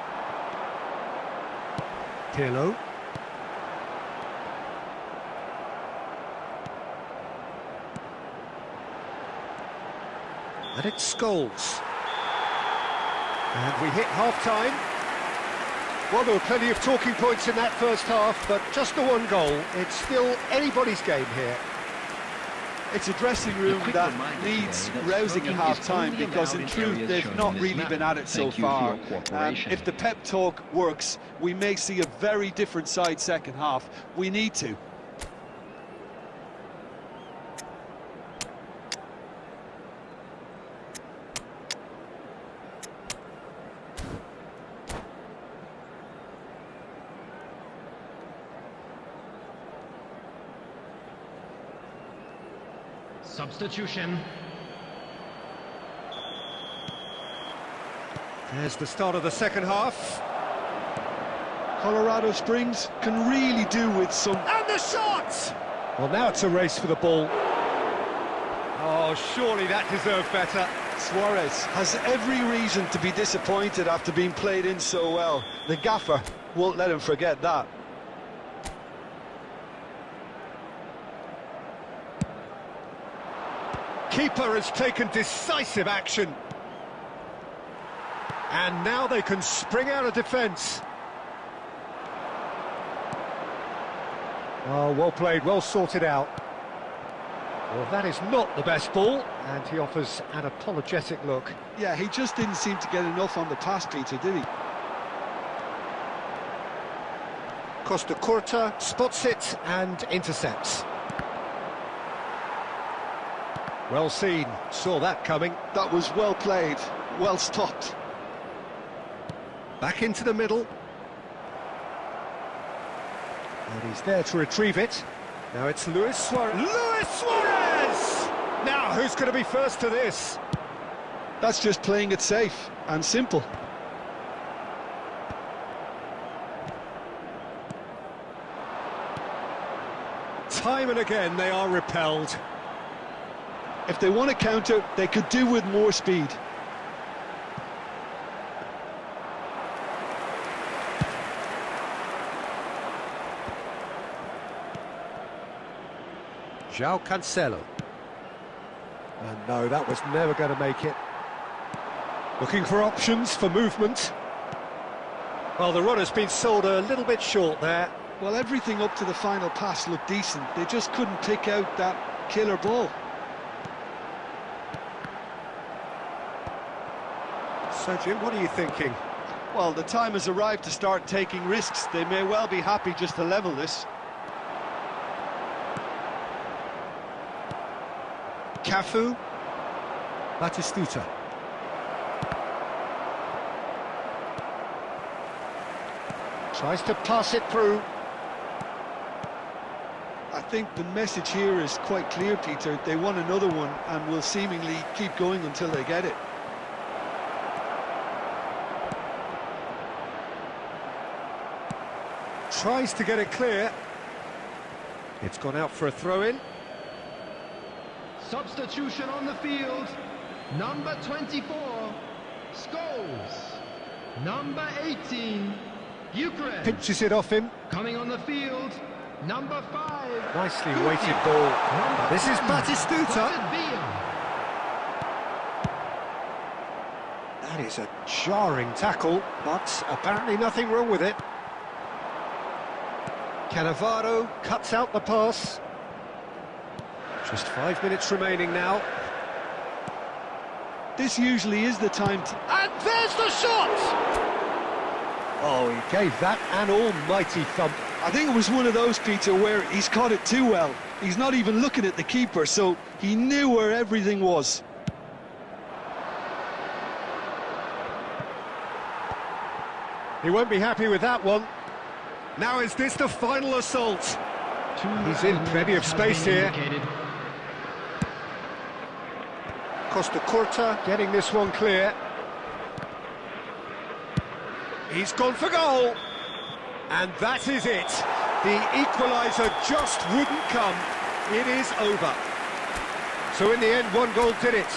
Pirlo. And it's Scholes. And we hit half-time. Well, there were plenty of talking points in that first half, but just the one goal. It's still anybody's game here. It's a dressing room that needs rousing at half-time because, in truth, they've not really been at it so far. If the pep talk works, we may see a very different side second half. We need to. Substitution. There's the start of the second half. Colorado Springs can really do with some... And the shot! Well, now it's a race for the ball. Oh, surely that deserved better. Suarez has every reason to be disappointed after being played in so well. The gaffer won't let him forget that. Keeper has taken decisive action. And now they can spring out of defence. Oh, well played, well sorted out. Well, that is not the best ball, and he offers an apologetic look. Yeah, he just didn't seem to get enough on the pass, Peter, did he? Costa Curta spots it and intercepts. Well seen, saw that coming. That was well played, well stopped. Back into the middle. And he's there to retrieve it. Now it's Luis Suarez. Luis Suarez! Now, who's going to be first to this? That's just playing it safe and simple. Time and again they are repelled. If they want to counter, they could do with more speed. João Cancelo. And no, that was never going to make it. Looking for options for movement. Well, the run has been sold a little bit short there. Well, everything up to the final pass looked decent. They just couldn't pick out that killer ball. So, Jim, what are you thinking? Well, the time has arrived to start taking risks. They may well be happy just to level this. Cafu. Batistuta. Tries to pass it through. I think the message here is quite clear, Peter. They want another one and will seemingly keep going until they get it. Tries to get it clear. It's gone out for a throw-in. Substitution on the field. Number 24, Scholes. Number 18, Ukraine. Pinches it off him. Coming on the field, number 5. Nicely weighted ball. This is Batistuta. David Villa. That is a jarring tackle, but apparently nothing wrong with it. Cannavaro cuts out the pass. Just 5 minutes remaining now. This usually is the time to... And there's the shot! Oh, he gave that an almighty thump. I think it was one of those, Peter, where he's caught it too well. He's not even looking at the keeper, so he knew where everything was. He won't be happy with that one. Now is this the final assault? He's in plenty of space here. Costa Curta getting this one clear. He's gone for goal. And that is it. The equaliser just wouldn't come. It is over. So in the end, one goal did it.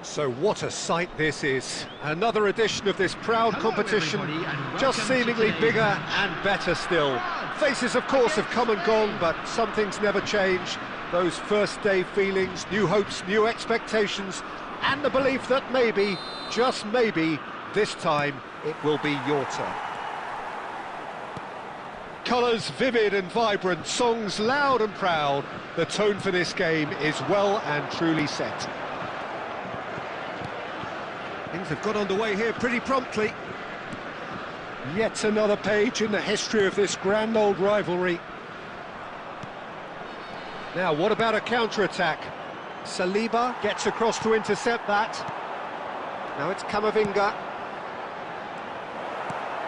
So what a sight this is. Another edition of this proud Hello, competition, everybody, and just welcome to seemingly today's bigger match. and better still. Faces, of course, have come and gone, but some things never change. Those first day feelings, new hopes, new expectations, and the belief that maybe, just maybe, this time it will be your turn. Colours vivid and vibrant, songs loud and proud. The tone for this game is well and truly set. Things have got underway here pretty promptly. Yet another page in the history of this grand old rivalry. Now, what about a counter-attack? Saliba gets across to intercept that. Now it's Camavinga.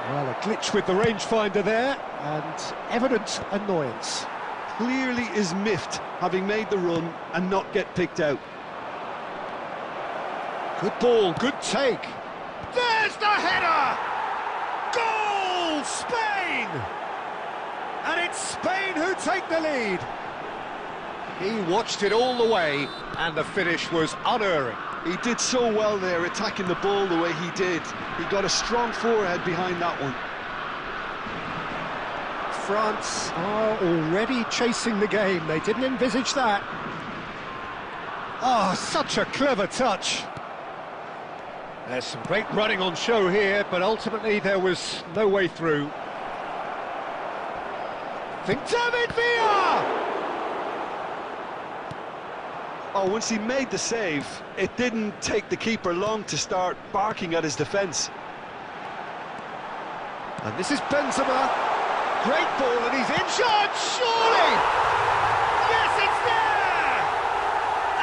Well, a glitch with the rangefinder there, and evident annoyance. Clearly is miffed, having made the run and not get picked out. Good ball, good take. There's the header! Goal, Spain! And it's Spain who take the lead. He watched it all the way, and the finish was unerring. He did so well there, attacking the ball the way he did. He got a strong forehead behind that one. France are already chasing the game. They didn't envisage that. Oh, such a clever touch. There's some great running on show here, but ultimately there was no way through. Think David Villa! Oh, once he made the save, it didn't take the keeper long to start barking at his defence. And this is Benzema. Great ball, and he's in charge, surely! Yes, it's there!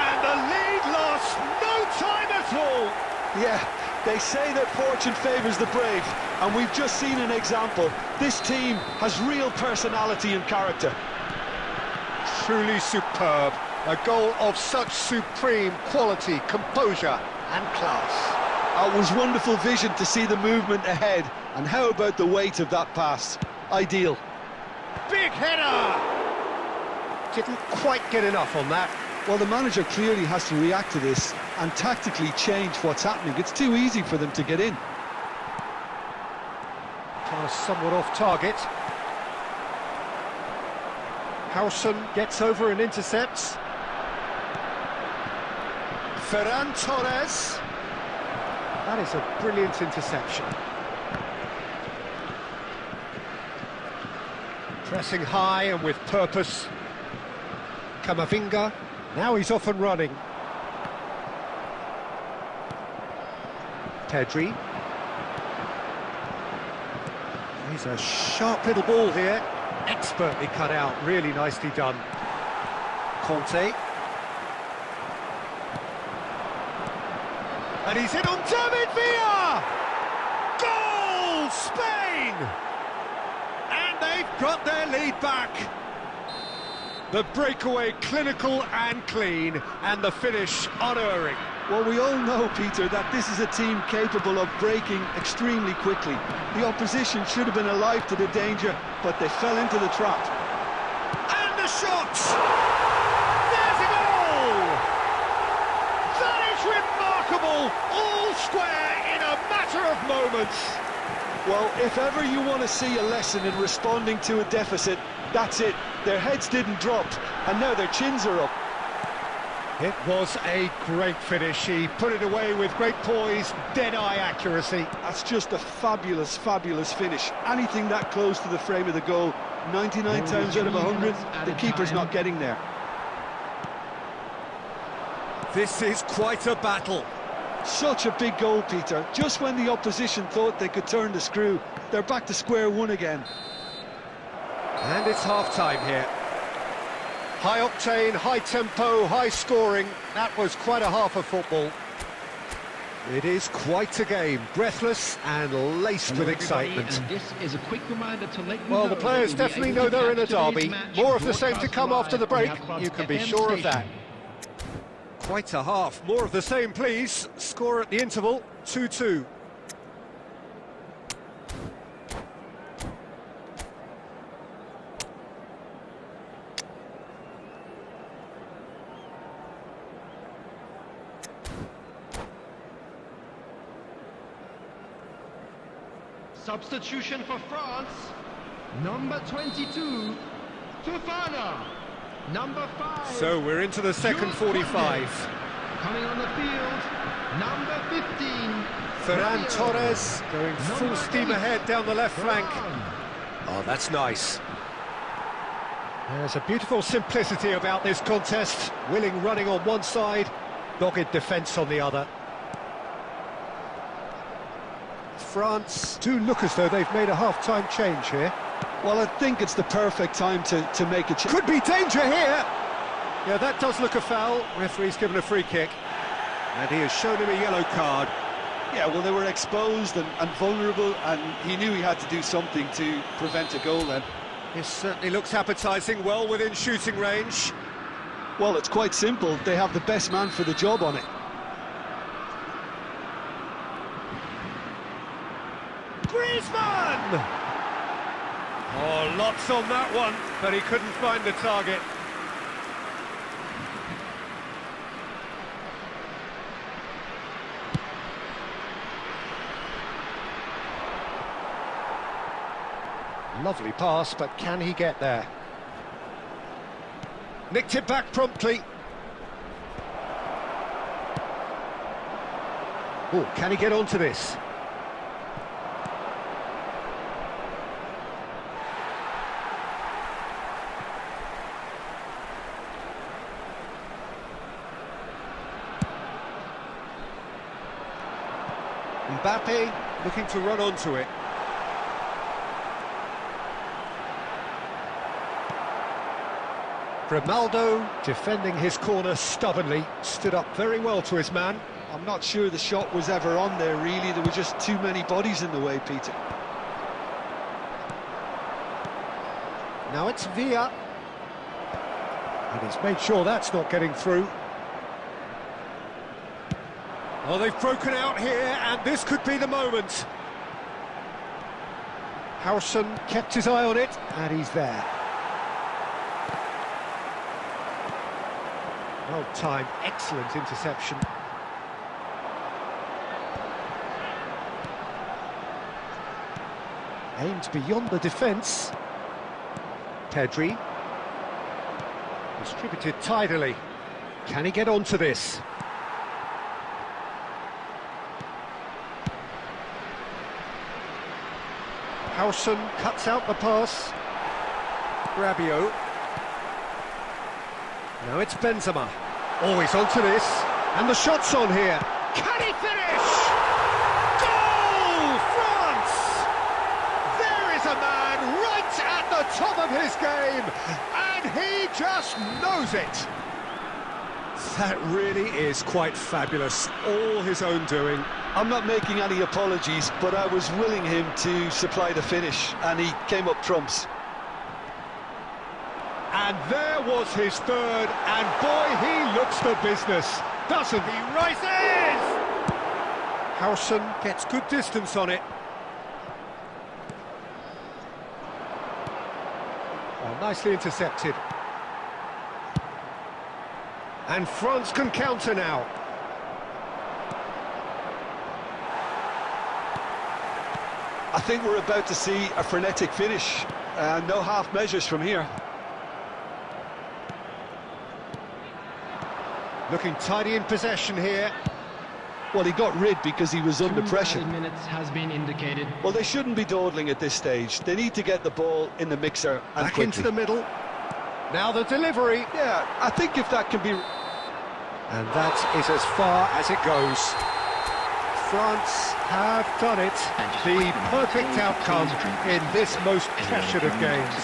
And the lead lost no time at all. Yeah, they say that fortune favours the brave, and we've just seen an example. This team has real personality and character. Truly superb. A goal of such supreme quality, composure and class. It was wonderful vision to see the movement ahead, and how about the weight of that pass? Ideal. Big header! Didn't quite get enough on that. Well, the manager clearly has to react to this and tactically change what's happening. It's too easy for them to get in. Pass somewhat off target. Howson gets over and intercepts. Ferran Torres. That is a brilliant interception. Pressing high and with purpose. Camavinga. Now he's off and running. Pedri. He's a sharp little ball here. Expertly cut out, really nicely done. Conte. And he's in on David Villa! Goal, Spain! And they've got their lead back. The breakaway clinical and clean, and the finish unerring. Well, we all know, Peter, that this is a team capable of breaking extremely quickly. The opposition should have been alive to the danger, but they fell into the trap. And the shot! There's a goal! That is remarkable! All square in a matter of moments. Well, if ever you want to see a lesson in responding to a deficit, that's it. Their heads didn't drop, and now their chins are up. It was a great finish. He put it away with great poise, dead-eye accuracy. That's just a fabulous, fabulous finish. Anything that close to the frame of the goal, 99 times out of 100, the keeper's not getting there. This is quite a battle. Such a big goal, Peter. Just when the opposition thought they could turn the screw, they're back to square one again. And it's half-time here. High octane, high tempo, high scoring. That was quite a half of football. It is quite a game, breathless and laced with excitement. And this is a quick reminder to let you Well, know the players that you'll be definitely able know to they're in a catch today's derby. match More of the same to broadcast come after the break. live on You can be FM sure of station. that. Quite a half. More of the same, please. Score at the interval, 2-2. Substitution for France. Number 22, Fofana. Number 5. So we're into the second Jules 45. Koundé. Coming on the field, number 15. Ferran Rabiot. Torres going full Number steam 8, ahead down the left flank. Varane. Oh, that's nice. There's a beautiful simplicity about this contest. Willing running on one side, dogged defence on the other. France do look as though they've made a half-time change here. Well, I think it's the perfect time to make a change. Could be danger here! Yeah, that does look a foul. Referee's given a free kick. And he has shown him a yellow card. Yeah, well, they were exposed and vulnerable, and he knew he had to do something to prevent a goal then. This certainly looks appetising, well within shooting range. Well, it's quite simple. They have the best man for the job on it. Griezmann! Oh, lots on that one, but he couldn't find the target. Lovely pass, but can he get there? Nicked it back promptly. Oh, can he get onto this? Mbappe looking to run onto it. Grimaldo defending his corner stubbornly, stood up very well to his man. I'm not sure the shot was ever on there, really. There were just too many bodies in the way, Peter. Now it's Villa. And he's made sure that's not getting through. Oh, they've broken out here, and this could be the moment. Howson kept his eye on it, and he's there. Well timed, excellent interception. Aimed beyond the defence. Pedri. Distributed tidily. Can he get onto this? Howson cuts out the pass. Rabiot. Now it's Benzema. Oh, he's onto this. And the shot's on here. Can he finish? Goal! France! There is a man right at the top of his game, and he just knows it. That really is quite fabulous. All his own doing. I'm not making any apologies, but I was willing him to supply the finish, and he came up trumps. And there was his third, and boy, he looks the business, doesn't he? Rises! Howson gets good distance on it. Oh, nicely intercepted. And France can counter now. I think we're about to see a frenetic finish. No half measures from here. Looking tidy in possession here. Well, he got rid because he was under 2 pressure. added minutes has been indicated. Well, they shouldn't be dawdling at this stage. They need to get the ball in the mixer and Back quickly. into the middle. Now the delivery. Yeah, I think if that can be... And that is as far as it goes. France have done it. The perfect outcome in this most pressured of games.